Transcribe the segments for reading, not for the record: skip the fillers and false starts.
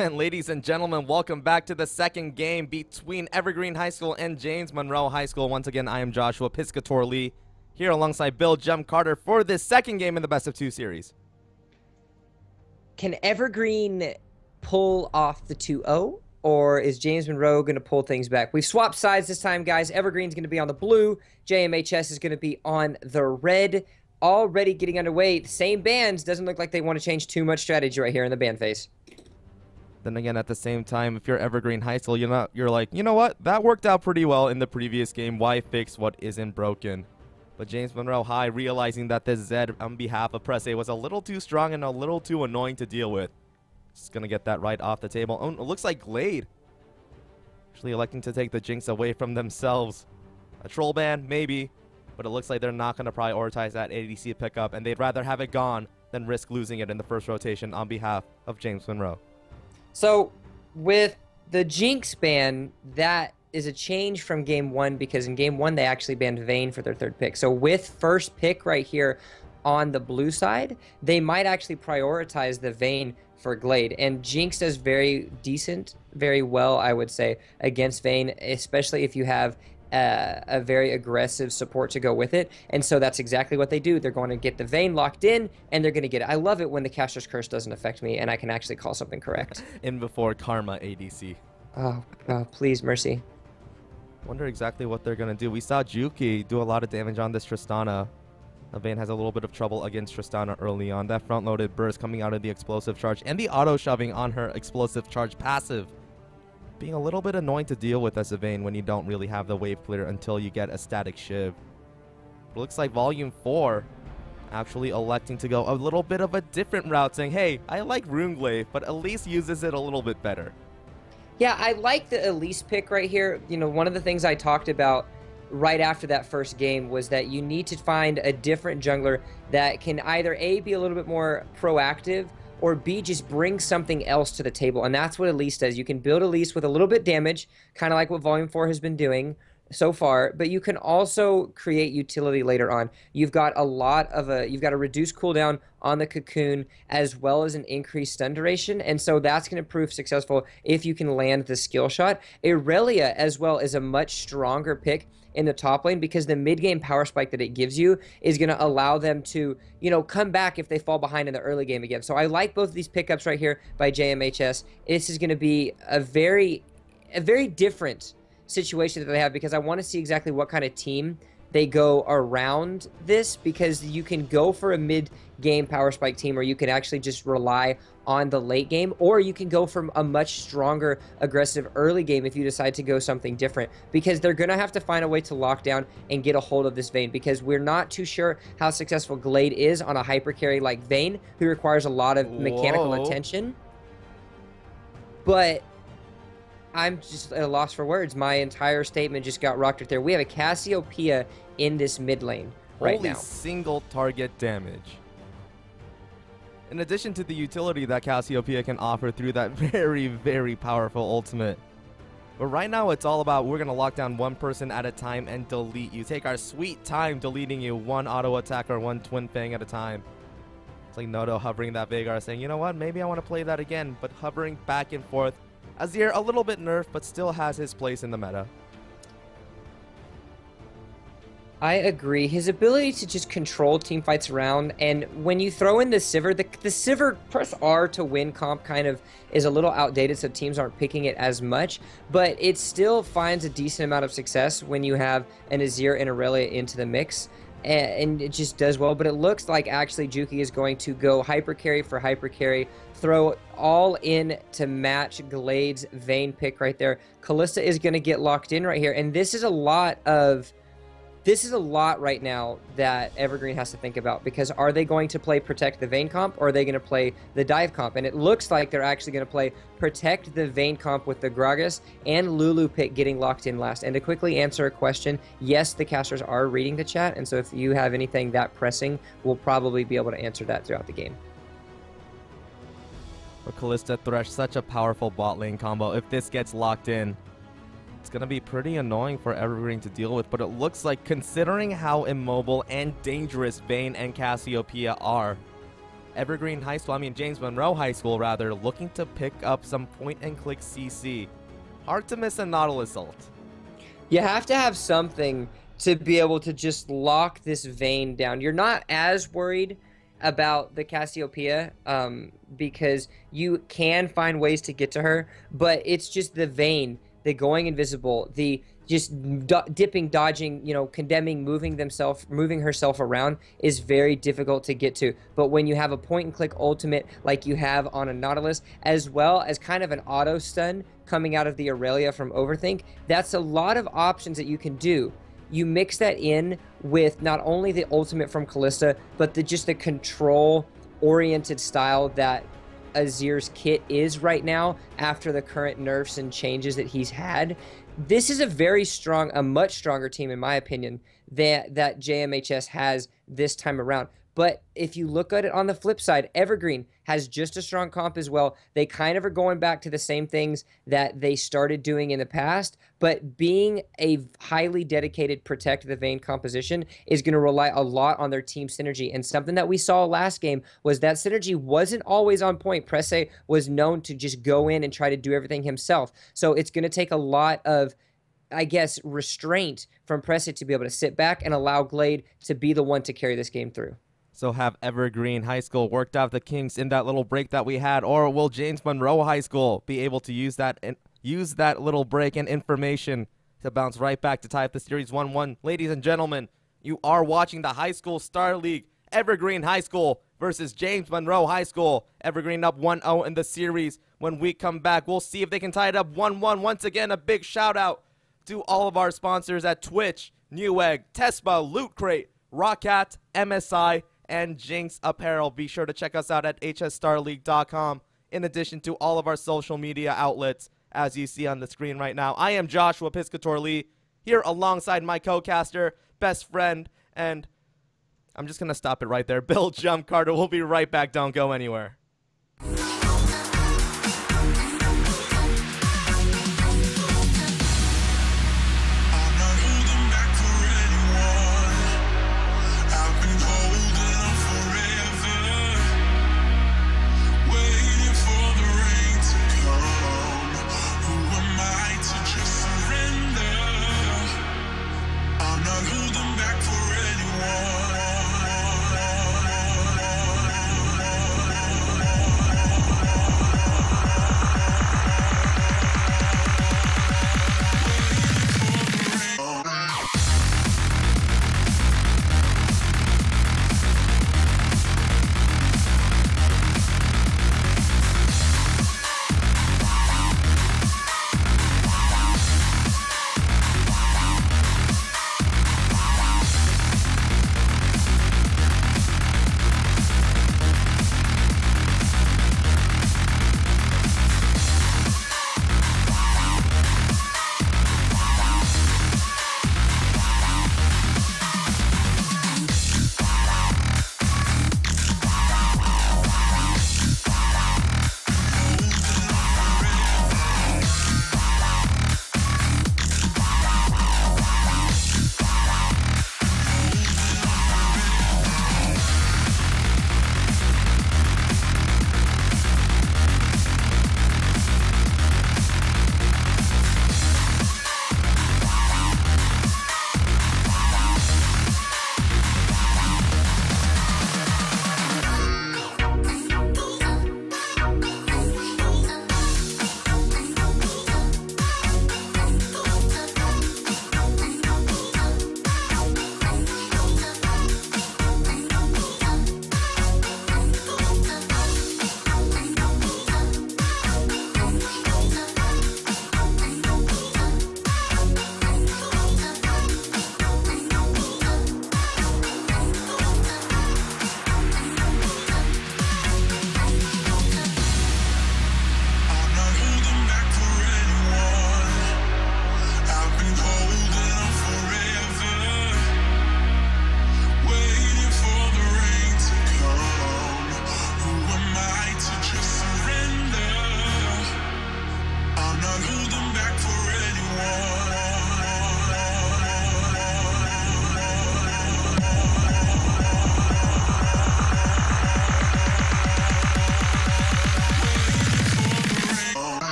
And ladies and gentlemen, welcome back to the second game between Evergreen High School and James Monroe High School. Once again, I am Joshua Piscator Lee here alongside Bill Jem Carter for this second game in the best of two series. Can Evergreen pull off the 2-0, or is James Monroe going to pull things back? We've swapped sides this time, guys. Evergreen's going to be on the blue. JMHS is going to be on the red. Already getting underway. The same bands. Doesn't look like they want to change too much strategy right here in the band phase. Then again, at the same time, if you're Evergreen High School, you're like, you know what? That worked out pretty well in the previous game. Why fix what isn't broken? But James Monroe High, realizing that this Zed on behalf of Press A was a little too strong and a little too annoying to deal with. Just going to get that right off the table. Oh, it looks like Glade actually electing to take the Jinx away from themselves. A troll ban, maybe. But it looks like they're not going to prioritize that ADC pickup, and they'd rather have it gone than risk losing it in the first rotation on behalf of James Monroe. So, with the Jinx ban, that is a change from game one, because in game one, they actually banned Vayne for their third pick. So, with first pick right here on the blue side, they might actually prioritize the Vayne for Glade. And Jinx does very decent, very well, I would say, against Vayne, especially if you have a very aggressive support to go with it. And so that's exactly what they do. They're going to get the Vayne locked in, and they're going to get it. I love it when the Caster's Curse doesn't affect me, and I can actually call something correct. In before Karma ADC. Oh, please, mercy. Wonder exactly what they're going to do. We saw Juki do a lot of damage on this Tristana. Vayne has a little bit of trouble against Tristana early on. That front-loaded burst coming out of the explosive charge and the auto-shoving on her explosive charge passive being a little bit annoying to deal with as a Vayne when you don't really have the wave clear until you get a static shiv. It looks like Volume 4 actually electing to go a little bit of a different route, saying, hey, I like Runeglaive, but Elise uses it a little bit better. Yeah, I like the Elise pick right here. You know, one of the things I talked about right after that first game was that you need to find a different jungler that can either A, be a little bit more proactive, or B, just bring something else to the table. And that's what Elise does. You can build Elise with a little bit damage, kind of like what Volume 4 has been doing so far, but you can also create utility later on. You've got you've got a reduced cooldown on the cocoon, as well as an increased stun duration, and so that's going to prove successful if you can land the skill shot. Irelia, as well, is a much stronger pick in the top lane, because the mid-game power spike that it gives you is going to allow them to, you know, come back if they fall behind in the early game again. So I like both of these pickups right here by JMHS. This is going to be a very different situation that they have, because I want to see exactly what kind of team they go around this, because you can go for a mid-game power spike team, or you can actually just rely on the late game, or you can go from a much stronger aggressive early game if you decide to go something different, because they're going to have to find a way to lock down and get a hold of this Vayne, because we're not too sure how successful Glade is on a hyper carry like Vayne, who requires a lot of mechanical attention. But I'm just at a loss for words. My entire statement just got rocked right there. We have a Cassiopeia in this mid lane right now. Holy single target damage. In addition to the utility that Cassiopeia can offer through that very, very powerful ultimate. But right now it's all about, we're going to lock down one person at a time and delete you. Take our sweet time deleting you, one auto attack or one twin fang at a time. It's like Noto hovering that Veigar, saying, you know what, maybe I want to play that again, but hovering back and forth. Azir, a little bit nerfed, but still has his place in the meta. I agree. His ability to just control team fights around, and when you throw in the Sivir, the Sivir press R to win comp kind of is a little outdated, so teams aren't picking it as much, but it still finds a decent amount of success when you have an Azir and Aurelia into the mix. And it just does well. But it looks like actually Juki is going to go hyper carry for hyper carry, throw all in to match Glade's Vayne pick right there. Kalista is going to get locked in right here, and this is a lot right now that Evergreen has to think about, because are they going to play Protect the Vayne comp, or are they going to play the Dive comp? And it looks like they're actually going to play Protect the Vayne comp with the Gragas and Lulu pick getting locked in last. And to quickly answer a question, yes, the casters are reading the chat, and so if you have anything that pressing, we'll probably be able to answer that throughout the game. For Kalista Thresh, such a powerful bot lane combo. If this gets locked in, it's going to be pretty annoying for Evergreen to deal with, but it looks like, considering how immobile and dangerous Vayne and Cassiopeia are, Evergreen High School, I mean James Monroe High School rather, looking to pick up some point-and-click CC. Hard to miss a Nautilus ult. You have to have something to be able to just lock this Vayne down. You're not as worried about the Cassiopeia because you can find ways to get to her, but it's just the Vayne, the going invisible, the just dipping, dodging, you know, condemning, moving herself around is very difficult to get to. But when you have a point-and-click ultimate like you have on a Nautilus, as well as kind of an auto stun coming out of the Aurelia from Overthink, that's a lot of options that you can do. You mix that in with not only the ultimate from Kalista, but just the control-oriented style that Azir's kit is right now after the current nerfs and changes that he's had. This is a much stronger team, in my opinion, that JMHS has this time around. But if you look at it on the flip side, Evergreen has just a strong comp as well. They kind of are going back to the same things that they started doing in the past, but being a highly dedicated protect the Vayne composition is going to rely a lot on their team synergy. And something that we saw last game was that synergy wasn't always on point. Presse was known to just go in and try to do everything himself. So it's going to take a lot of, I guess, restraint from Presse to be able to sit back and allow Glade to be the one to carry this game through. So have Evergreen High School worked out the kinks in that little break that we had, or will James Monroe High School be able to use that little break and information to bounce right back to tie up the series 1-1? Ladies and gentlemen, you are watching the High School Star League. Evergreen High School versus James Monroe High School. Evergreen up 1-0 in the series. When we come back, we'll see if they can tie it up 1-1. Once again, a big shout out to all of our sponsors at Twitch, Newegg, Tespa, Loot Crate, Rockcat, MSI, and Jinx Apparel. Be sure to check us out at hsstarleague.com, in addition to all of our social media outlets, as you see on the screen right now. I am Joshua Piscator Lee, here alongside my co-caster, best friend, and I'm just going to stop it right there, Bill Jump Carter. We'll be right back. Don't go anywhere.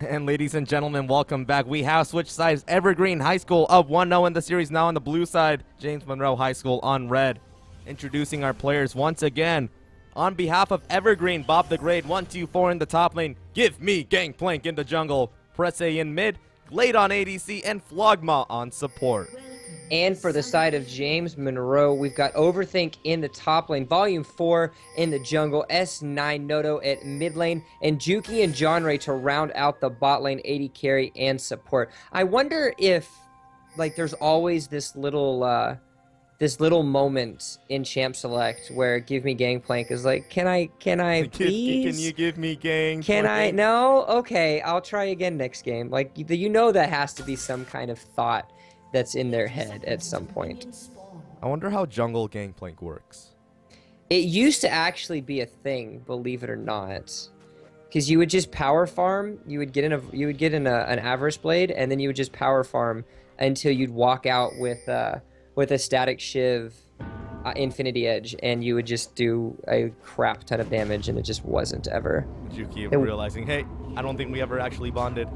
And ladies and gentlemen, welcome back. We have switched sides. Evergreen High School up 1-0 in the series, now on the blue side. James Monroe High School on red. Introducing our players once again. On behalf of Evergreen, Bob the Great, 1-2-4 in the top lane. Give me Gangplank in the jungle. Press A in mid. Glade on ADC and Flogma on support. And for the side of James Monroe, we've got Overthink in the top lane, Volume 4 in the jungle, S9 Noto at mid lane, and Juki and John Ray to round out the bot lane, AD carry and support. I wonder if, like, there's always this little moment in Champ Select where Give Me Gangplank is like, can I please? Can you give me Gangplank? Can I? No? Okay, I'll try again next game. Like, you know that has to be some kind of thought that's in their head at some point. I wonder how jungle Gangplank works. It used to actually be a thing, believe it or not, because you would just power farm. You would get in an Avarice Blade, and then you would just power farm until you'd walk out with a Static Shiv, Infinity Edge, and you would just do a crap ton of damage, and it just wasn't ever. You keep realizing, hey, I don't think we ever actually bonded.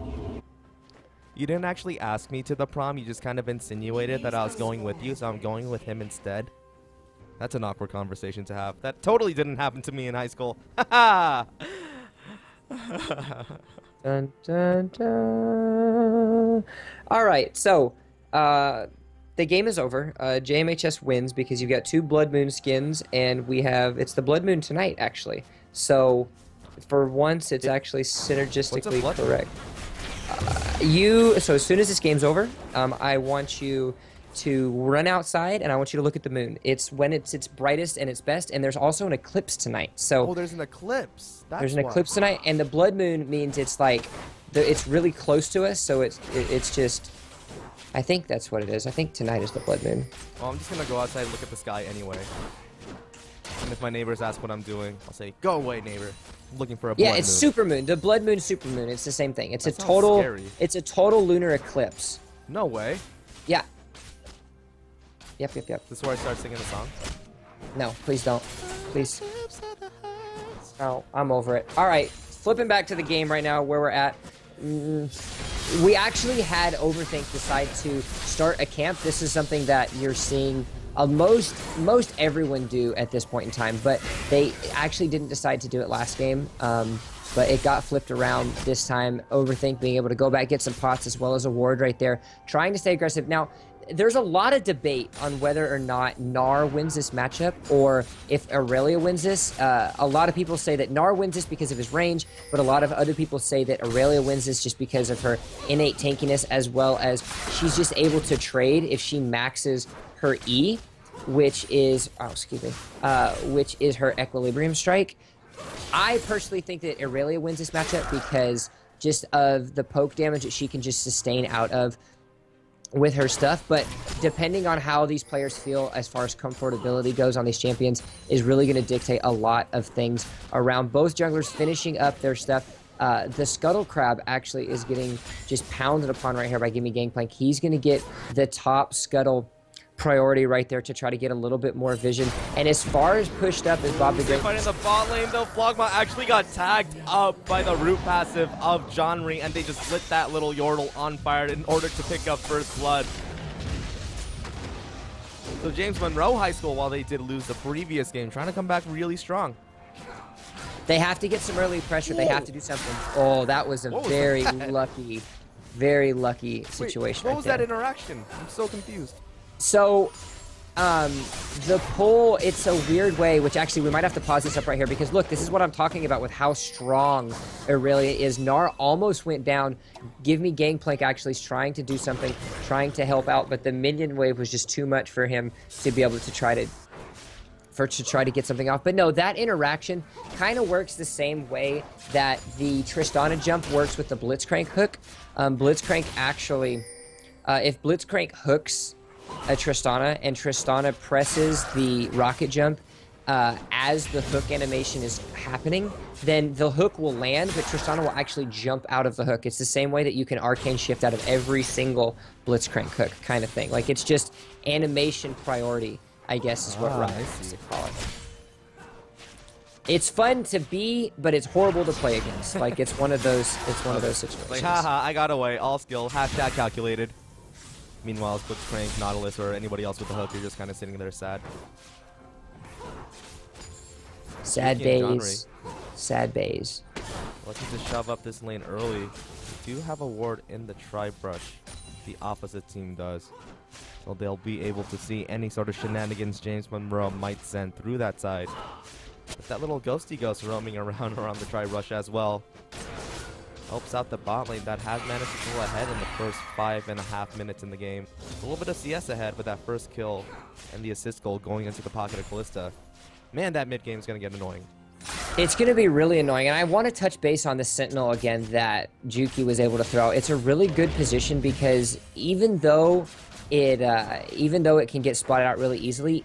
You didn't actually ask me to the prom, you just kind of insinuated that I was going with you, so I'm going with him instead. That's an awkward conversation to have. That totally didn't happen to me in high school. Ha Dun, dun, dun. All right, so the game is over. JMHS wins because you've got 2 Blood Moon skins, and it's the Blood Moon tonight, actually. So for once, it's actually synergistically correct. So as soon as this game's over, I want you to run outside and I want you to look at the moon. It's when it's its brightest and its best, and there's also an eclipse tonight. So there's an eclipse. There's an eclipse tonight, and the blood moon means it's like it's really close to us. So it's just, I think that's what it is. I think tonight is the blood moon. Well, I'm just gonna go outside and look at the sky anyway. And if my neighbors ask what I'm doing, I'll say, "Go away, neighbor. I'm looking for a blood moon." Yeah, it's supermoon. The blood moon, supermoon. It's the same thing. It's a total. Scary. It's a total lunar eclipse. No way. Yeah. Yep. This is where I start singing the song. No, please don't. Please. Oh, I'm over it. All right, flipping back to the game right now, where we're at. We actually had Overthink decide to start a camp. This is something that you're seeing most everyone do at this point in time, but they actually didn't decide to do it last game. But it got flipped around this time. Overthink being able to go back, get some pots, as well as a ward right there, trying to stay aggressive. Now, there's a lot of debate on whether or not Gnar wins this matchup or if Aurelia wins this. A lot of people say that Gnar wins this because of his range, but a lot of other people say that Aurelia wins this just because of her innate tankiness, as well as she's just able to trade if she maxes her E, which is, which is her Equilibrium Strike. I personally think that Aurelia wins this matchup because just of the poke damage that she can just sustain out of with her stuff, but depending on how these players feel as far as comfortability goes on these champions is really going to dictate a lot of things around both junglers finishing up their stuff. The Scuttle Crab actually is getting just pounded upon right here by Gimme Gangplank. He's going to get the top Scuttle priority right there to try to get a little bit more vision. And as far as pushed up as Bob the Great. In the bot lane though, Flogma actually got tagged up by the root passive of John Ring, and they just lit that little Yordle on fire in order to pick up first blood. So James Monroe High School, while they did lose the previous game, trying to come back really strong. They have to get some early pressure. Whoa. They have to do something. Oh, that was a very lucky situation. What was that interaction? I'm so confused. So, the pull, it's a weird way, which actually we might have to pause this up right here because look, this is what I'm talking about with how strong Aurelia is. Gnar almost went down. Give Me Gangplank actually is trying to do something, trying to help out, but the minion wave was just too much for him to be able to try to get something off. But no, that interaction kind of works the same way that the Tristana jump works with the Blitzcrank hook. Blitzcrank actually, if Blitzcrank hooks a Tristana and Tristana presses the rocket jump as the hook animation is happening, then the hook will land, but Tristana will actually jump out of the hook. It's the same way that you can arcane shift out of every single Blitzcrank hook kind of thing. Like, it's just animation priority, I guess is what Ryan used to call it. It's fun to be, but it's horrible to play against. Like it's one of those situations. Like, haha, I got away. All skill. Hashtag calculated. Meanwhile, Blitzcrank, Nautilus, or anybody else with the hook, you're just kind of sitting there sad. Sad bays. Sad bays. Looking to shove up this lane early. We do have a ward in the tri-brush. The opposite team does. So they'll be able to see any sort of shenanigans James Monroe might send through that side. With that little ghosty ghost roaming around the tri-brush as well. Helps out the bot lane that has managed to pull ahead in the first 5.5 minutes in the game. A little bit of CS ahead with that first kill and the assist goal going into the pocket of Kalista. Man, that mid game is going to get annoying. It's going to be really annoying, and I want to touch base on the Sentinel again that Juki was able to throw. It's a really good position because even though it can get spotted out really easily,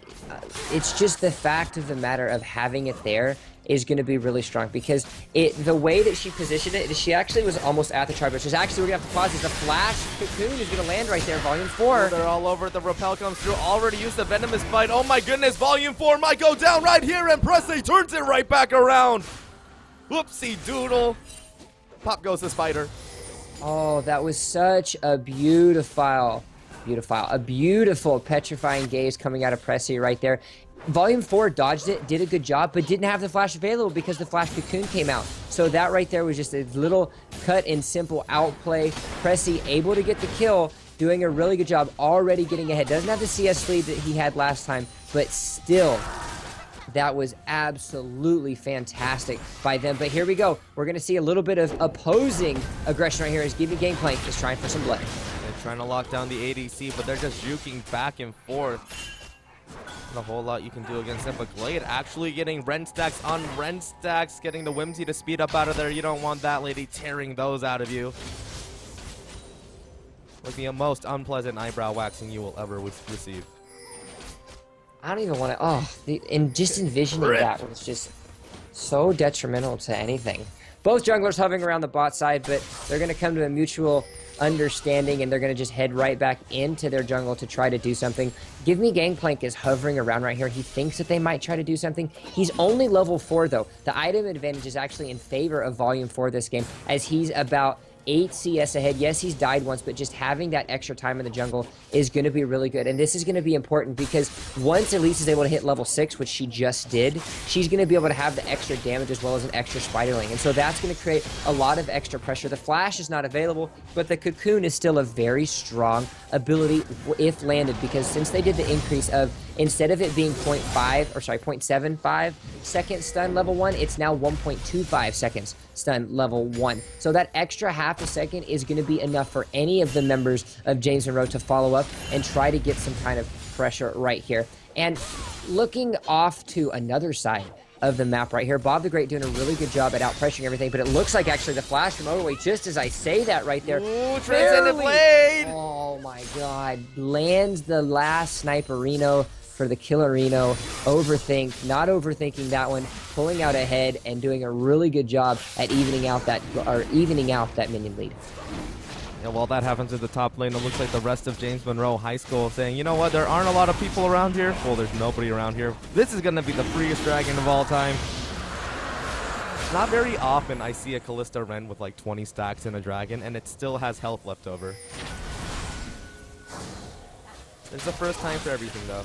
it's just the fact of the matter of having it there is going to be really strong because the way that she positioned it, she actually was almost at the tri, but she's actually, we're going to have to pause. There's a flash cocoon is going to land right there, volume 4. They're all over. The rappel comes through. Already used the venomous bite. Oh my goodness, volume 4 might go down right here, and Presley turns it right back around. Whoopsie doodle. Pop goes the spider. Oh, that was such a beautiful petrifying gaze coming out of Pressy right there. Volume 4 dodged it, did a good job, but didn't have the flash available because the flash cocoon came out. So that right there was just a little cut and simple outplay. Pressy able to get the kill, doing a really good job, already getting ahead. Doesn't have the CS lead that he had last time, but still, that was absolutely fantastic by them. But here we go. We're going to see a little bit of opposing aggression right here as Give Me Gangplank is trying for some blood. They're trying to lock down the ADC, but they're just juking back and forth. Not a whole lot you can do against them, but Glade actually getting Ren stacks on Ren stacks, getting the Whimsy to speed up out of there. You don't want that lady tearing those out of you. Like the most unpleasant eyebrow waxing you will ever receive. I don't even want to, and just envisioning that was just so detrimental to anything. Both junglers hovering around the bot side, but they're going to come to a mutual understanding, and they're going to just head right back into their jungle to try to do something. Give Me Gangplank is hovering around right here. He thinks that they might try to do something. He's only level 4, though. The item advantage is actually in favor of Volume 4 this game, as he's about 8 CS ahead. Yes, he's died once, but just having that extra time in the jungle is going to be really good. And this is going to be important because once Elise is able to hit level 6, which she just did, she's going to be able to have the extra damage as well as an extra spiderling. And so that's going to create a lot of extra pressure. The flash is not available, but the cocoon is still a very strong ability if landed, because since they did the increase of, instead of it being 0.75 second stun level 1, it's now 1.25 seconds stun level 1. So that extra half a second is going to be enough for any of the members of James Monroe to follow up and try to get some kind of pressure right here. And looking off to another side of the map right here, Bob the Great doing a really good job at out-pressuring everything, but it looks like actually the flash from Overway, just as I say that right there. Ooh, Transcendent Blade! Oh my god. Lands the last Sniperino for the Killerino. Not overthinking that one, pulling out ahead and doing a really good job at evening out that minion lead. Yeah, while that happens at the top lane, it looks like the rest of James Monroe High School saying, you know what, there aren't a lot of people around here. Well, there's nobody around here. This is going to be the freest dragon of all time. Not very often I see a Kalista Ren with like 20 stacks in a dragon, and it still has health left over. There's the first time for everything, though.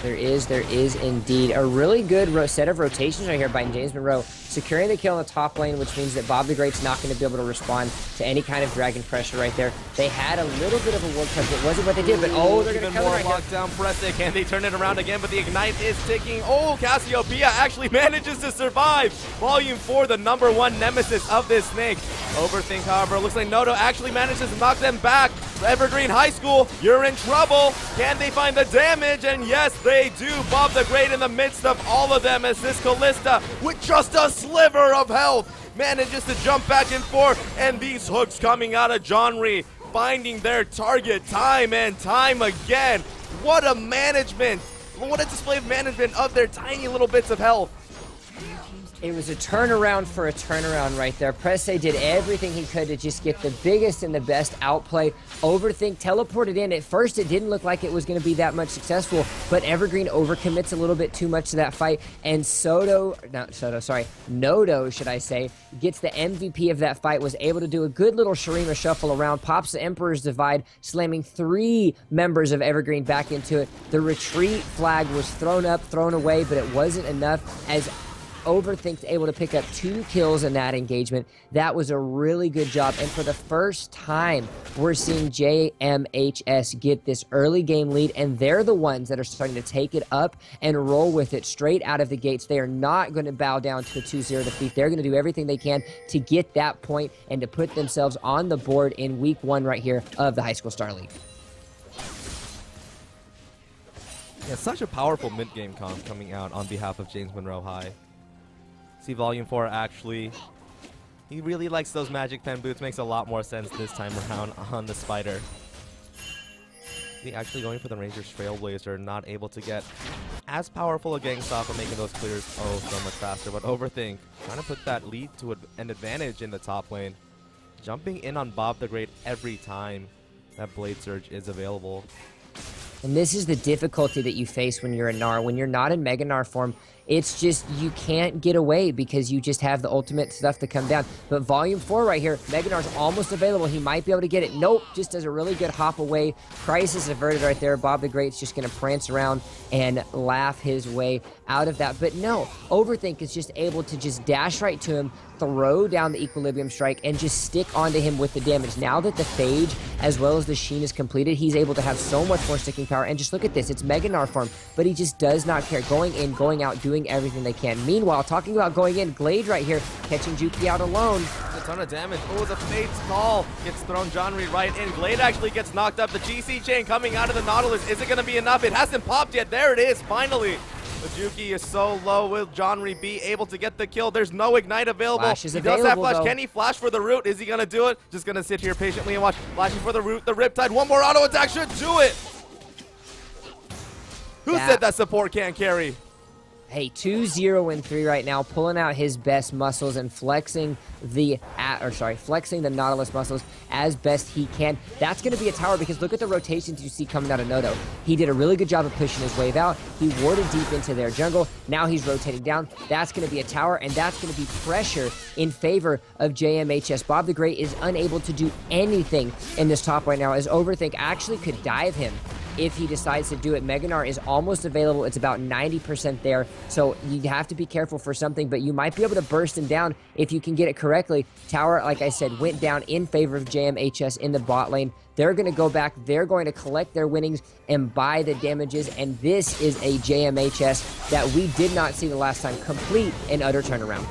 There is indeed a really good set of rotations right here by James Monroe, securing the kill in the top lane, which means that Bob the Great's not going to be able to respond to any kind of dragon pressure right there. They had a little bit of a world cut, it wasn't what they did, but they're going to come more right lockdown press it. Can they turn it around again? But the ignite is ticking. Oh, Cassiopeia actually manages to survive. Volume 4, the #1 nemesis of this snake. Overthink, however, looks like Noto actually manages to knock them back. Evergreen High School, you're in trouble. Can they find the damage? And yes, they do. Bob the Great in the midst of all of them as this Kalista, with just a sliver of health, manages to jump back and forth. And these hooks coming out of Johnry, finding their target time and time again. What a management. What a display of management of their tiny little bits of health. It was a turnaround for a turnaround right there. Presse did everything he could to just get the biggest and the best outplay. Overthink teleported in. At first, it didn't look like it was going to be that much successful, but Evergreen overcommits a little bit too much to that fight, and Nodo, should I say, gets the MVP of that fight, was able to do a good little Shurima shuffle around, pops the Emperor's Divide, slamming 3 members of Evergreen back into it. The retreat flag was thrown up, thrown away, but it wasn't enough as Overthink's able to pick up 2 kills in that engagement. That was a really good job, and for the first time, we're seeing JMHS get this early game lead, and they're the ones that are starting to take it up and roll with it straight out of the gates. They are not going to bow down to a 2-0 defeat. They're going to do everything they can to get that point and to put themselves on the board in week 1 right here of the High School Star League. Yeah, such a powerful mid-game comp coming out on behalf of James Monroe High. See Volume 4 actually, he really likes those magic pen boots. Makes a lot more sense this time around on the Spider. He actually going for the Ranger's Trailblazer, not able to get as powerful a gang stop of making those clears so much faster. But Overthink trying to put that lead to an advantage in the top lane. Jumping in on Bob the Great every time that Blade Surge is available. And this is the difficulty that you face when you're a Gnar. When you're not in Mega Gnar form, it's just you can't get away because you just have the ultimate stuff to come down. But Volume 4 right here, Mega Gnar's almost available. He might be able to get it. Nope, just does a really good hop away. Crisis averted right there. Bob the Great's just going to prance around and laugh his way out of that. But no, Overthink is just able to just dash right to him, throw down the Equilibrium Strike, and just stick onto him with the damage. Now that the Phage as well as the Sheen is completed, he's able to have so much more sticking power. And just look at this, it's Mega Gnar form, but he just does not care. Going in, going out, doing everything they can. Meanwhile, talking about going in, Glade right here, catching Juki out alone. A ton of damage. Oh, the Fate's Call gets thrown Johnry right in. Glade actually gets knocked up. The GC chain coming out of the Nautilus. Is it going to be enough? It hasn't popped yet. There it is, finally. The Juki is so low. Will Johnry be able to get the kill? There's no Ignite available. Flash is he available, does have Flash. though. Can he flash for the root? Is he going to do it? Just going to sit here patiently and watch. Flashing for the root. The Riptide. One more auto attack should do it. Who said that support can't carry? Hey, 2-0-3 right now, pulling out his best muscles and flexing the Nautilus muscles as best he can. That's going to be a tower because look at the rotations you see coming out of Nodo. He did a really good job of pushing his wave out. He warded deep into their jungle. Now he's rotating down. That's going to be a tower, and that's going to be pressure in favor of JMHS. Bob the Great is unable to do anything in this top right now as Overthink actually could dive him if he decides to do it. Mega Gnar is almost available. It's about 90% there, so you have to be careful for something, but you might be able to burst him down if you can get it correctly. Tower, like I said, went down in favor of JMHS in the bot lane. They're going to go back. They're going to collect their winnings and buy the damages, and this is a JMHS that we did not see the last time. Complete and utter turnaround.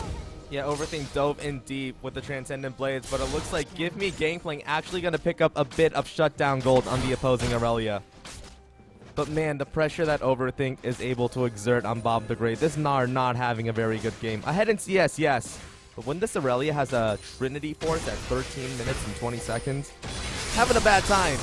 Yeah, Overthink dove in deep with the Transcendent Blades, but it looks like Give Me Gangplank actually going to pick up a bit of shutdown gold on the opposing Aurelia. But man, the pressure that Overthink is able to exert on Bob the Great, this Gnar not having a very good game. Ahead in CS, yes. But when this Aurelia has a Trinity Force at 13 minutes and 20 seconds, having a bad time.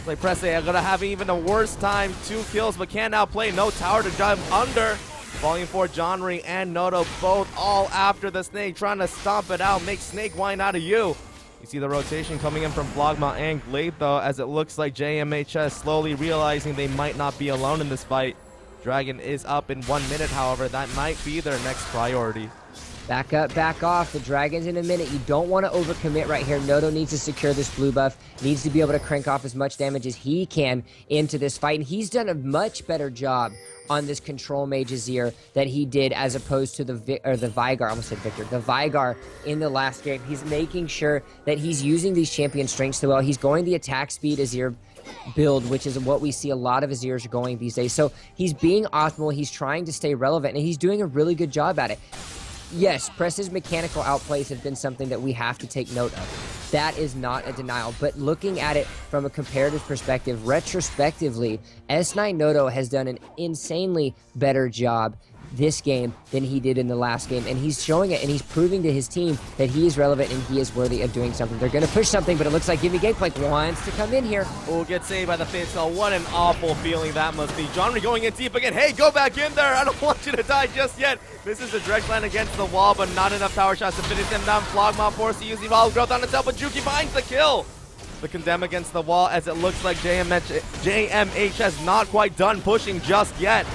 Like Presse are going to have even a worse time. 2 kills, but can't outplay. No tower to jump under. Volume 4, Johnry and Nodo both all after the Snake, trying to stomp it out, make Snake wine out of you. You see the rotation coming in from Vlogma and Glade, though, as it looks like JMHS slowly realizing they might not be alone in this fight. Dragon is up in 1 minute, however. That might be their next priority. Back up, back off. The Dragon's in a minute. You don't want to overcommit right here. Nodo needs to secure this blue buff. Needs to be able to crank off as much damage as he can into this fight. And he's done a much better job on this Control Mage Azir that he did as opposed to the Vigar, I almost said Victor, the Vigar in the last game. He's making sure that he's using these champion strengths so well. He's going the attack speed Azir build, which is what we see a lot of Azirs going these days. So he's being optimal. He's trying to stay relevant, and he's doing a really good job at it. Yes, Press's mechanical outplays have been something that we have to take note of. That is not a denial, but looking at it from a comparative perspective, retrospectively, S9 Nodo has done an insanely better job this game than he did in the last game, and he's showing it, and he's proving to his team that he is relevant and he is worthy of doing something. They're going to push something, but it looks like Give Me Gangplank wants to come in here. Oh, get saved by the Fatal. What an awful feeling that must be. Johnry going in deep again. Hey, go back in there. I don't want you to die just yet. This is a direct land against the wall, but not enough tower shots to finish them down. Flogma forced to use Evolve Growth on itself, but Juki finds the kill. The Condemn against the wall, as it looks like JMH has not quite done pushing just yet.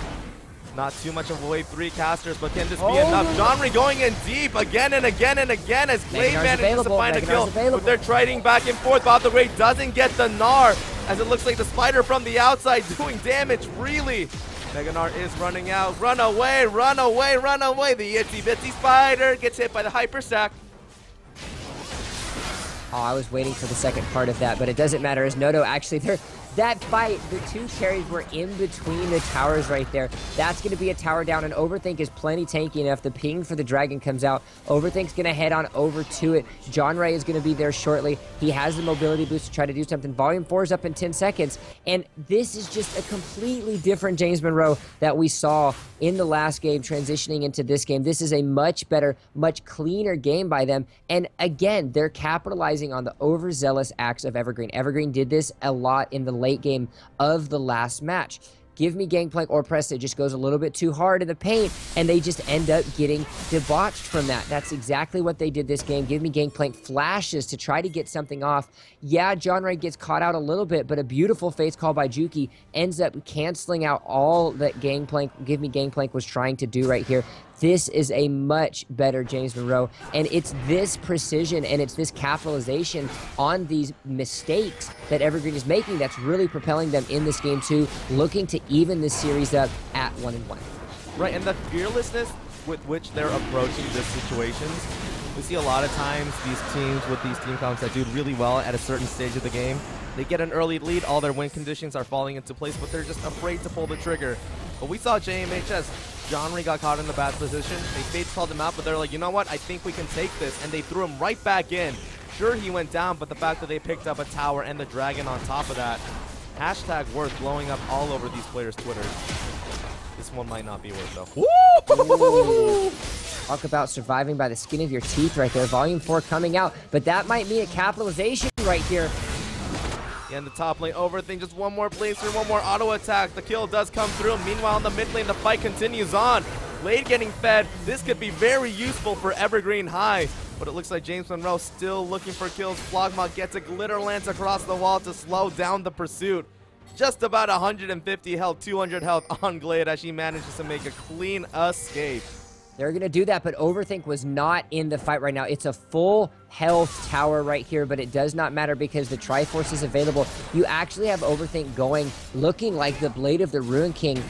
Not too much of a wave 3 casters, but can this be enough? Johnry going in deep again and again and again as Glade manages to find a kill. But they're trading back and forth. Bob the Great doesn't get the Gnar, as it looks like the Spider from the outside doing damage freely. Mega Gnar is running out. Run away, run away, run away. The itsy bitsy Spider gets hit by the Hyper Sack. Oh, I was waiting for the second part of that, but it doesn't matter, as Noto actually, that fight, the two carries were in between the towers right there. That's going to be a tower down, and Overthink is plenty tanky enough. The ping for the dragon comes out. Overthink's going to head on over to it. John Ray is going to be there shortly. He has the mobility boost to try to do something. Volume 4 is up in 10 seconds, and this is just a completely different James Monroe that we saw in the last game transitioning into this game. This is a much better, much cleaner game by them, and again, they're capitalizing on the overzealous acts of Evergreen. Evergreen did this a lot in the late game of the last match. Give Me Gangplank or Press, it just goes a little bit too hard in the paint, and they just end up getting debauched from that. That's exactly what they did this game. Give Me Gangplank flashes to try to get something off. Yeah, John Ray gets caught out a little bit, but a beautiful face call by Juki ends up canceling out all that Give Me Gangplank was trying to do right here. This is a much better James Monroe, and it's this precision and it's this capitalization on these mistakes that Evergreen is making that's really propelling them in this game too, looking to even this series up at 1-1. Right, and the fearlessness with which they're approaching these situations. We see a lot of times these teams with these team counts that do really well at a certain stage of the game. They get an early lead, all their win conditions are falling into place, but they're just afraid to pull the trigger. But we saw JMHS. Johnry got caught in the bad position. They Fates called him out, but they're like, you know what? I think we can take this. And they threw him right back in. Sure, he went down, but the fact that they picked up a tower and the dragon on top of that, hashtag worth blowing up all over these players' Twitters. This one might not be worth though. Woo! Talk about surviving by the skin of your teeth right there. Volume 4 coming out, but that might mean a capitalization right here. Yeah, in the top lane, Overthink, just one more placer, one more auto attack. The kill does come through. Meanwhile, in the mid lane, the fight continues on. Blade getting fed. This could be very useful for Evergreen High, but it looks like James Monroe still looking for kills. Flogma gets a glitter lance across the wall to slow down the pursuit. Just about 150 health, 200 health on Glade as she manages to make a clean escape. They're going to do that, but Overthink was not in the fight right now. It's a full health tower right here, but it does not matter because the Triforce is available. You actually have Overthink going, looking like the Blade of the Ruin King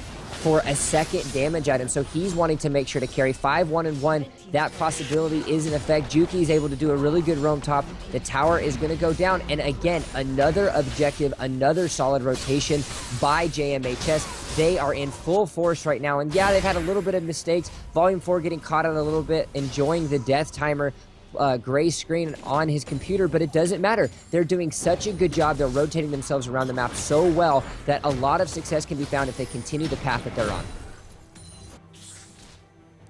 for a second damage item. So he's wanting to make sure to carry 5-1-1. That possibility is in effect. Juki is able to do a really good roam top. The tower is going to go down. And again, another objective, another solid rotation by JMHS. They are in full force right now. And yeah, they've had a little bit of mistakes. Volume 4 getting caught out a little bit, enjoying the death timer gray screen on his computer, but it doesn't matter. They're doing such a good job. They're rotating themselves around the map so well that a lot of success can be found if they continue the path that they're on.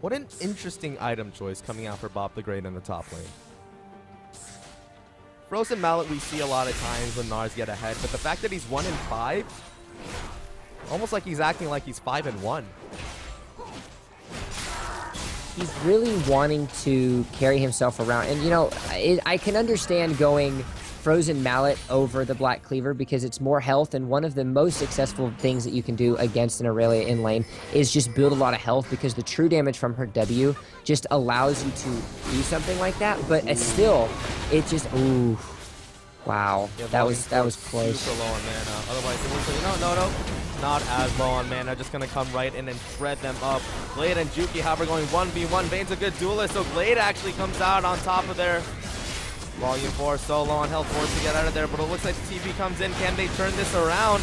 What an interesting item choice coming out for Bob the Great in the top lane. Frozen Mallet we see a lot of times when Nars get ahead, but the fact that he's 1-5, almost like he's acting like he's 5-1. He's really wanting to carry himself around. And, you know, I can understand going Frozen Mallet over the Black Cleaver because it's more health, and one of the most successful things that you can do against an Aurelia in lane is just build a lot of health because the true damage from her W just allows you to do something like that. But still, it just, ooh, wow, yeah, that was close. Super low on mana. Otherwise, it looks like, no. Not as low on mana, just gonna come right in and shred them up. Glade and Juki, however, going 1v1. Vane's a good duelist, so Glade actually comes out on top of there. Volume 4 so low on health, forced to get out of there, but it looks like the TP comes in. Can they turn this around?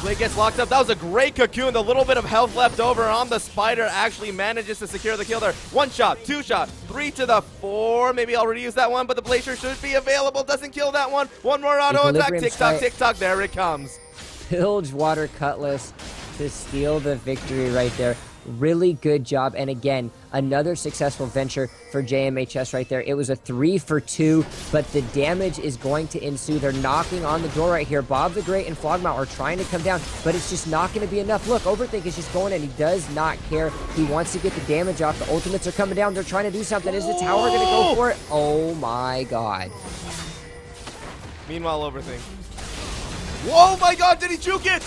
Glade gets locked up. That was a great cocoon. The little bit of health left over on the Spider actually manages to secure the kill there. 1 shot, 2 shot, 3 to the 4. Maybe I'll reuse that one, but the Blazer should be available. Doesn't kill that one. One more auto attack. Tick-tock, tick-tock. There it comes. Bilge Water Cutlass to steal the victory right there. Really good job. And again, another successful venture for JMHS right there. It was a 3 for 2, but the damage is going to ensue. They're knocking on the door right here. Bob the Great and Flogmount are trying to come down, but it's just not going to be enough. Look, Overthink is just going in. He does not care. He wants to get the damage off. The ultimates are coming down. They're trying to do something. Is the tower going to go for it? Oh my god. Meanwhile, Overthink. Whoa, my god, did he juke it?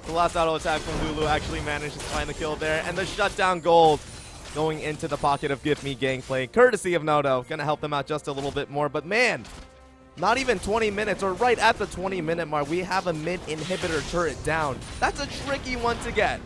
The last auto attack from Lulu actually managed to find the kill there, and the shutdown gold going into the pocket of Give Me Gangplay, courtesy of Noto. Gonna help them out just a little bit more, but man, not even 20 minutes, or right at the 20-minute mark, we have a mid inhibitor turret down. That's a tricky one to get.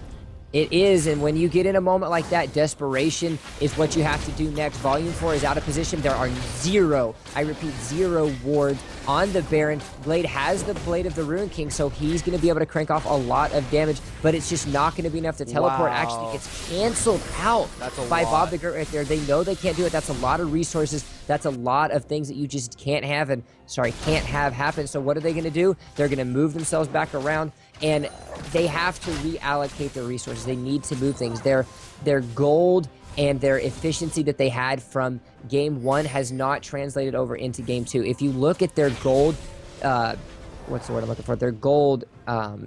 It is, and when you get in a moment like that, desperation is what you have to do next. Volume 4 is out of position. There are 0, I repeat, 0 wards on the Baron. Blade has the Blade of the Ruin King, so he's going to be able to crank off a lot of damage, but it's just not going to be enough to teleport. Wow. Actually gets canceled out by Bob the Great right there. They know they can't do it. That's a lot of resources. That's a lot of things that you just can't have happen. So what are they going to do? They're going to move themselves back around, and they have to reallocate their resources. They need to move things. Their gold and their efficiency that they had from game 1 has not translated over into game 2. If you look at their gold, what's the word I'm looking for? Their gold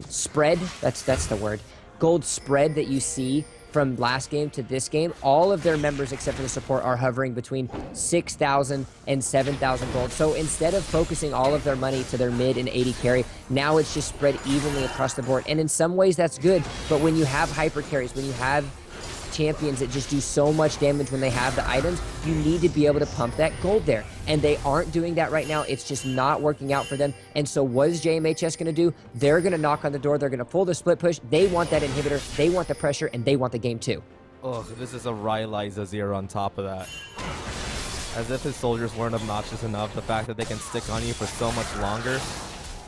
spread, that's the word. Gold spread that you see from last game to this game, all of their members except for the support are hovering between 6,000 and 7,000 gold. So instead of focusing all of their money to their mid and 80 carry, now it's just spread evenly across the board. And in some ways that's good, but when you have hyper carries, when you have champions that just do so much damage when they have the items, you need to be able to pump that gold there. And they aren't doing that right now. It's just not working out for them. And so what is JMHS going to do? They're going to knock on the door. They're going to pull the split push. They want that inhibitor. They want the pressure, and they want the game too. Ugh, this is a Ryliza Zero on top of that. As if his soldiers weren't obnoxious enough, the fact that they can stick on you for so much longer.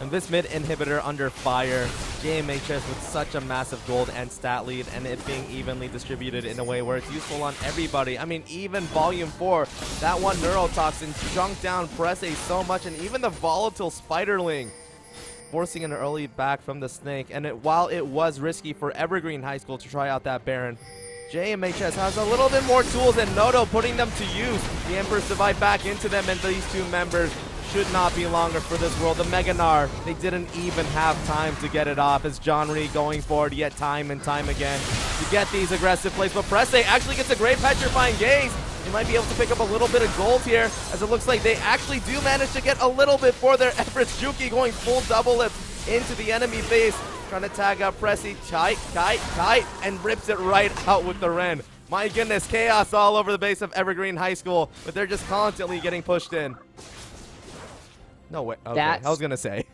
And this mid inhibitor under fire, JMHS with such a massive gold and stat lead, and it being evenly distributed in a way where it's useful on everybody. I mean, even Volume 4, that one Neurotoxin junked down Presse so much, and even the volatile Spiderling forcing an early back from the Snake. And while it was risky for Evergreen High School to try out that Baron, JMHS has a little bit more tools, and Noto putting them to use. The Emperor's Divide back into them, and these two members should not be longer for this world. The Mega Gnar, they didn't even have time to get it off, as John Ree going forward yet time and time again to get these aggressive plays. But Presse actually gets a great petrifying gaze. They might be able to pick up a little bit of gold here, as it looks like they actually do manage to get a little bit for their efforts. Juki going full double lip into the enemy base, trying to tag out Presse tight, and rips it right out with the Ren. My goodness, chaos all over the base of Evergreen High School, but they're just constantly getting pushed in. No way. Okay, I was going to say.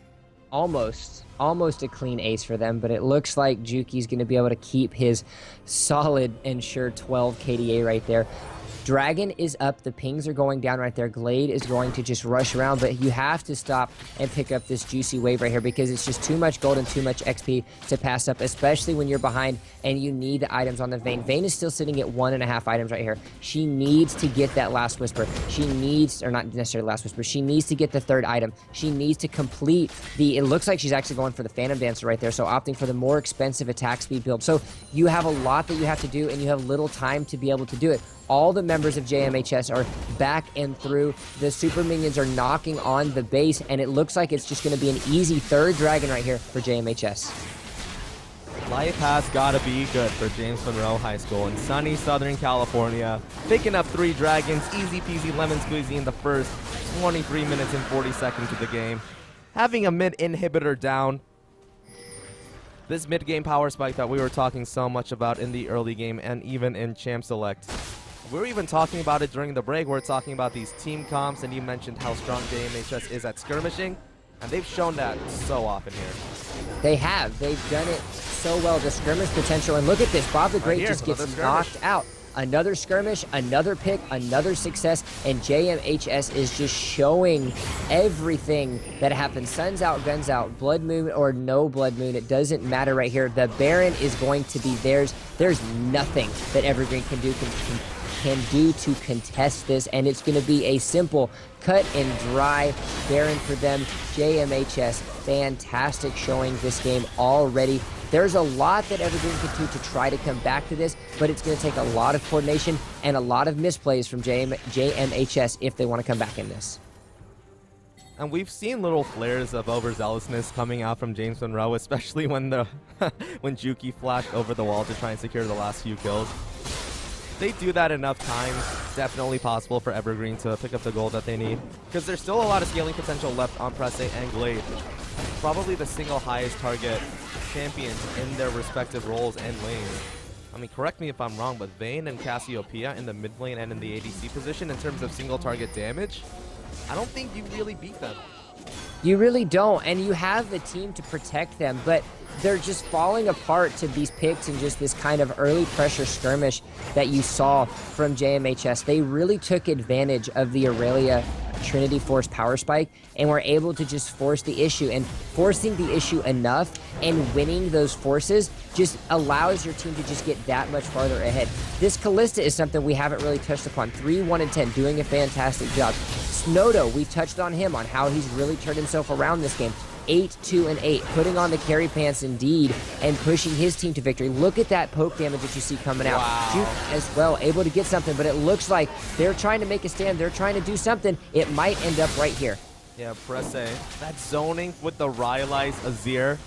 Almost a clean ace for them, but it looks like Juki's going to be able to keep his solid and sure 12 KDA right there. Dragon is up. The pings are going down right there. Glade is going to just rush around, but you have to stop and pick up this juicy wave right here because it's just too much gold and too much XP to pass up, especially when you're behind and you need the items on the Vayne. Vayne is still sitting at 1.5 items right here. She needs to get that last whisper. She needs, or not necessarily last whisper, she needs to get the 3rd item. She needs to complete the, it looks like she's actually going for the Phantom Dancer right there, so opting for the more expensive attack speed build. So you have a lot that you have to do, and you have little time to be able to do it. All the members of JMHS are back and through. The super minions are knocking on the base, and it looks like it's just going to be an easy 3rd dragon right here for JMHS. Life has got to be good for James Monroe High School in sunny Southern California. Picking up 3 dragons, easy peasy lemon squeezy in the first 23 minutes and 40 seconds of the game. Having a mid inhibitor down. This mid-game power spike that we were talking so much about in the early game and even in Champ Select. We're even talking about it during the break. We're talking about these team comps, and you mentioned how strong JMHS is at skirmishing, and they've shown that so often here. They have. They've done it so well. The skirmish potential, and look at this. Bob the Great just gets knocked out. Another skirmish, another pick, another success, and JMHS is just showing everything that happens. Suns out, guns out, blood moon or no blood moon, it doesn't matter right here. The Baron is going to be theirs. There's nothing that Evergreen can do to contest this, and it's going to be a simple cut and dry Baron for them. JMHS, fantastic showing this game already. There's a lot that Evergreen can do to try to come back to this, but it's going to take a lot of coordination and a lot of misplays from JMHS if they want to come back in this. And we've seen little flares of overzealousness coming out from James Monroe, especially when when Juki flashed over the wall to try and secure the last few kills. They do that enough times, it's definitely possible for Evergreen to pick up the gold that they need. Because there's still a lot of scaling potential left on Presse and Glade. Probably the single highest target champions in their respective roles and lanes. I mean, correct me if I'm wrong, but Vayne and Cassiopeia in the mid lane and in the ADC position in terms of single target damage, I don't think you really beat them. You really don't, and you have the team to protect them, but they're just falling apart to these picks and just this kind of early pressure skirmish that you saw from JMHS. They really took advantage of the Aurelia Trinity Force power spike and were able to just force the issue, and forcing the issue enough and winning those forces just allows your team to just get that much farther ahead. This Kalista is something we haven't really touched upon. 3-1-10, doing a fantastic job. Snodo, we touched on him, on how he's really turned himself around this game. 8-2-8, putting on the carry pants indeed and pushing his team to victory. Look at that poke damage that you see coming out. Wow. Juke as well, able to get something, but it looks like they're trying to make a stand. They're trying to do something. It might end up right here. Yeah, Presse. That zoning with the Rylai's Azir,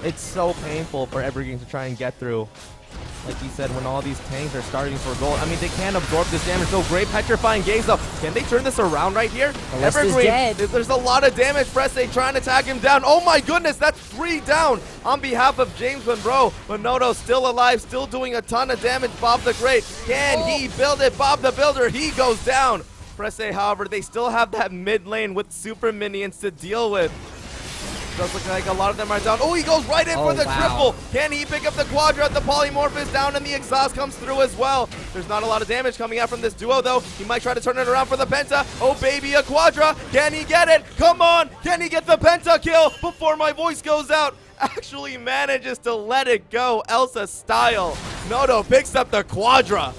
it's so painful for Evergreen to try and get through. Like you said, when all these tanks are starting for gold, I mean, they can't absorb this damage. So great petrifying gaze, though. Can they turn this around right here? Evergreen, dead. There's a lot of damage. Presse trying to tag him down. Oh my goodness, that's 3 down on behalf of James Monroe. Monroe still alive, still doing a ton of damage. Bob the Great, can he build it? Bob the Builder, he goes down. Presse, however, they still have that mid lane with super minions to deal with. Does look like a lot of them are down. Oh, he goes right in for the triple. Can he pick up the Quadra? The Polymorph is down and the exhaust comes through as well. There's not a lot of damage coming out from this duo, though. He might try to turn it around for the Penta. Oh, baby, a Quadra. Can he get it? Come on. Can he get the Penta kill before my voice goes out? Actually manages to let it go, Elsa style. Nodo picks up the Quadra.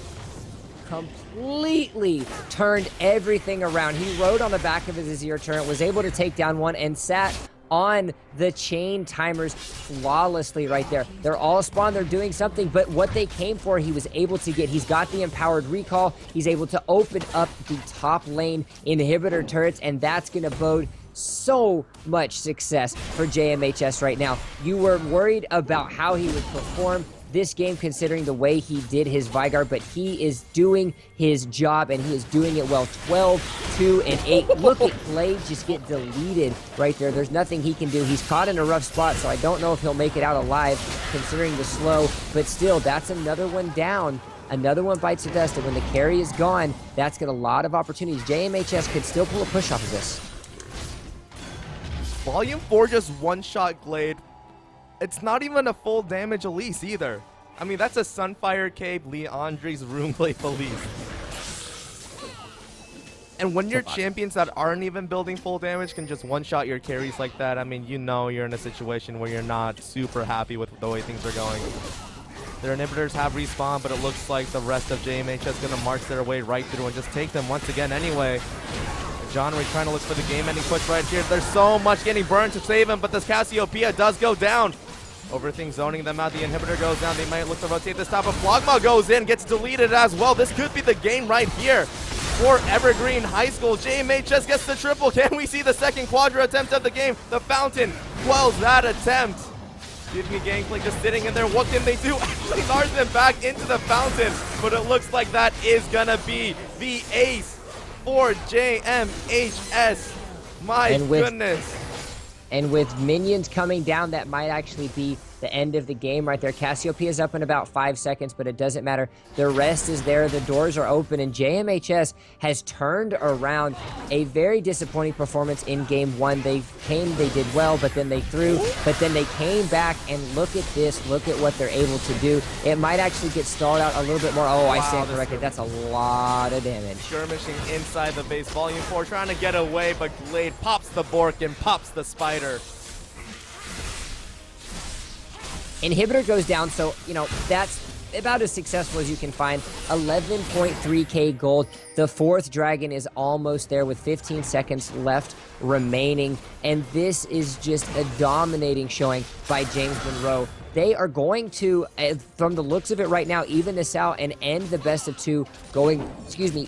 Completely turned everything around. He rode on the back of his Azir turret, was able to take down one, and sat on the chain timers flawlessly right there. They're all spawned, they're doing something, but what they came for, he was able to get. He's got the empowered recall. He's able to open up the top lane inhibitor turrets, and that's going to bode so much success for JMHS right now. You were worried about how he would perform this game considering the way he did his Vygar, but he is doing his job and he is doing it well. 12, 2, and 8. Look at Blade just get deleted right there. There's nothing he can do. He's caught in a rough spot, so I don't know if he'll make it out alive considering the slow, but still, that's another one down. Another one bites the dust, and when the carry is gone, that's got a lot of opportunities. JMHS could still pull a push off of this. Volume 4 just one-shot Glade. It's not even a full damage Elise either. I mean, that's a Sunfire Cape, Leandre's Runeblade Elise. And when your champions that aren't even building full damage can just one-shot your carries like that, I mean, you know you're in a situation where you're not super happy with the way things are going. Their inhibitors have respawned, but it looks like the rest of JMH is going to march their way right through and just take them once again anyway. Genre trying to look for the game-ending push right here. There's so much getting burned to save him, but this Cassiopeia does go down. Overthink zoning them out. The inhibitor goes down. They might look to rotate this top, but Flogma goes in, gets deleted as well. This could be the game right here for Evergreen High School. JMH just gets the triple. Can we see the second Quadra attempt of the game? The Fountain quells that attempt. Excuse me, Gangplank just sitting in there. What can they do? Actually lures them back into the Fountain, but it looks like that is gonna be the ace for JMHS. My goodness. And with minions coming down, that might actually be the end of the game right there. Cassiopeia is up in about 5 seconds, but it doesn't matter. The rest is there. The doors are open, and JMHS has turned around a very disappointing performance in game 1. They did well, but then they threw, but then they came back, and look at this. Look at what they're able to do. It might actually get stalled out a little bit more. Oh, wow, I stand corrected. That's a lot of damage. Skirmishing inside the base. Volume 4 trying to get away, but Glade pops the Bork and pops the Spider. Inhibitor goes down, so, you know, that's about as successful as you can find. 11.3k gold. The fourth dragon is almost there with 15 seconds left remaining, and this is just a dominating showing by James Monroe. They are going to, from the looks of it right now, even this out and end the best of two, going,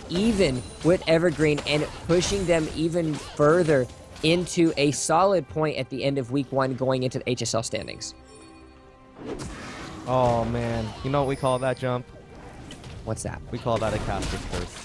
even with Evergreen and pushing them even further into a solid point at the end of week 1 going into the HSL standings. Oh, man. You know what we call that jump? What's that? We call that a caster's curse.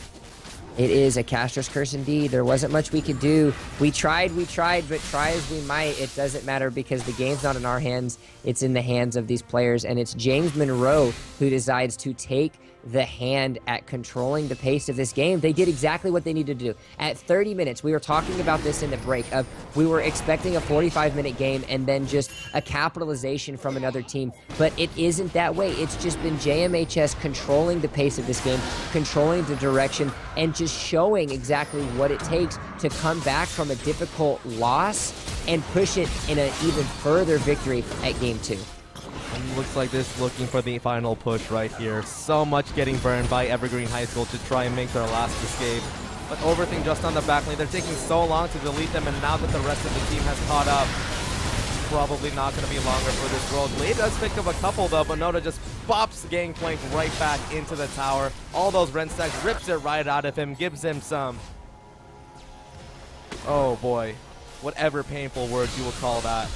It is a caster's curse indeed. There wasn't much we could do. We tried, but try as we might, it doesn't matter because the game's not in our hands. It's in the hands of these players, and it's James Monroe who decides to take the hand at controlling the pace of this game. They did exactly what they needed to do. At 30 minutes, we were talking about this in the break, of we were expecting a 45-minute game and then just a capitalization from another team, but it isn't that way. It's just been JMHS controlling the pace of this game, controlling the direction, and just showing exactly what it takes to come back from a difficult loss and push it in an even further victory at Game 2. And looks like this looking for the final push right here. So much getting burned by Evergreen High School to try and make their last escape. But Overthink just on the back lane. They're taking so long to delete them, and now that the rest of the team has caught up, probably not going to be longer for this world. Lee does pick up a couple though, but Noda just bops Gangplank right back into the tower. All those Ren stacks, rips it right out of him, gives him some, oh boy, whatever painful words you will call that.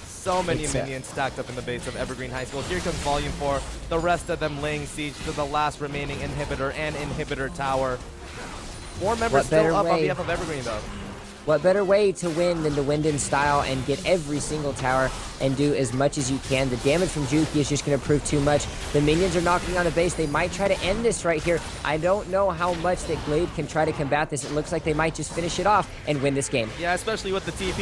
So many minions stacked up in the base of Evergreen High School. Here comes Volume 4. The rest of them laying siege to the last remaining inhibitor and inhibitor tower. 4 members still up on behalf of Evergreen though. What better way to win than to win in style and get every single tower and do as much as you can? The damage from Juki is just going to prove too much. The minions are knocking on the base. They might try to end this right here. I don't know how much that Glade can try to combat this. It looks like they might just finish it off and win this game. Yeah, especially with the TP.